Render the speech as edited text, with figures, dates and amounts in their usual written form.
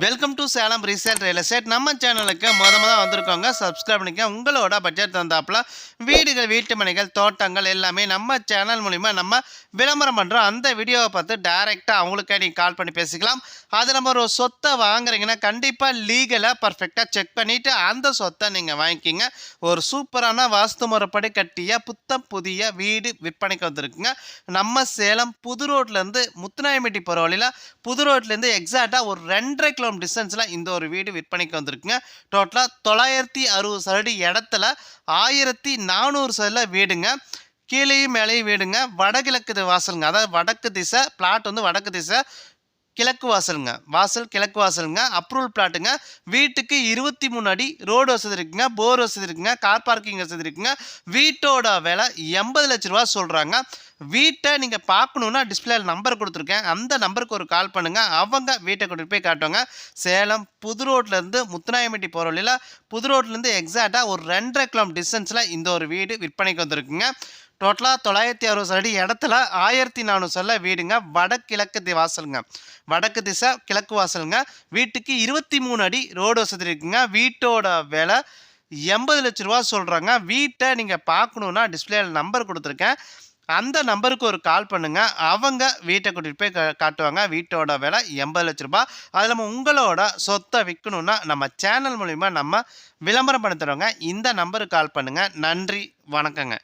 Welcome to Salem resale real estate. நம்ம சேனலுக்கு வந்திருக்கோங்க. Subscribe பண்ணிக்க. உங்களோட பட்ஜெட் தந்தாப்புல வீடுகள், வீட்டு மனைகள், தோட்டங்கள் எல்லாமே நம்ம சேனல் மூலிமா நம்ம விளம்பரம் பண்ணுறோம். அந்த வீடியோவை பார்த்து டைரெக்டாக அவங்களுக்கே நீங்கள் கால் பண்ணி பேசிக்கலாம். அது நம்ம ஒரு சொத்தை வாங்குறீங்கன்னா கண்டிப்பாக லீகலாக பர்ஃபெக்டாக செக் பண்ணிவிட்டு அந்த சொத்தை நீங்கள் வாங்கிக்கிங்க. ஒரு சூப்பரான வாஸ்து முறைப்படி கட்டிய புத்தம் புதிய வீடு விற்பனைக்கு வந்திருக்குங்க. நம்ம சேலம் புது ரோட்லேருந்து முத்துநாயம்பட்டி போகிற வழியில் புது ரோட்லேருந்து எக்ஸாக்டாக ஒரு 2.5 கிலோமீட்டர் டிஸ்டன்ஸில் இந்த ஒரு வீடு விற்பனைக்கு வந்திருக்குங்க. டோட்டலாக 960 சதுரடி இடத்துல 1400 சதுரில் வீடுங்க. கீழேயும் மேலேயும் வீடுங்க. வடகிழக்கு வாசலுங்க, அதாவது வடக்கு திசை பிளாட் வந்து வடக்கு திசை, கிழக்கு வாசலுங்க. வாசல் கிழக்கு வாசலுங்க. அப்ரூவல் பிளாட்டுங்க. வீட்டுக்கு 23 அடி ரோடு வசதி இருக்குங்க. போர் வசதி இருக்குங்க. கார் பார்க்கிங் வசதி இருக்குங்க. வீட்டோட விலை 80 லட்ச ரூபா சொல்கிறாங்க. வீட்டை நீங்கள் பார்க்கணுன்னா டிஸ்பிளே நம்பர் கொடுத்துருக்கேன். அந்த நம்பருக்கு ஒரு கால் பண்ணுங்கள். அவங்க வீட்டை கொண்டு போய் காட்டுவாங்க. சேலம் புது ரோட்லேருந்து முத்துநாயம்பட்டி போகிற வழியில் புது ரோட்லேருந்து எக்ஸாக்டாக ஒரு 2.5 கிலோமீட்டர் டிஸ்டன்ஸில் இந்த ஒரு வீடு விற்பனைக்கு வந்திருக்குங்க. டோட்டலாக 960 அடி இடத்துல 1400 சதுர வீடுங்க. வடகிழக்கு வாசலுங்க, வடக்கு திசை கிழக்கு வாசலுங்க. வீட்டுக்கு 23 அடி ரோடு வசதி இருக்குங்க. வீட்டோட விலை 80 லட்ச ரூபா சொல்கிறாங்க. வீட்டை நீங்கள் பார்க்கணுன்னா டிஸ்பிளேயில் நம்பர் கொடுத்துருக்கேன். அந்த நம்பருக்கு ஒரு கால் பண்ணுங்கள். அவங்க வீட்டை கூட்டிகிட்டு போய் காட்டுவாங்க. வீட்டோட விலை 80 லட்ச ரூபா. அது இல்லாமல் உங்களோட சொத்தை விற்கணுன்னா நம்ம சேனல் மூலிமா நம்ம விளம்பரம் பண்ணி தருவாங்க. இந்த நம்பருக்கு கால் பண்ணுங்கள். நன்றி, வணக்கங்க.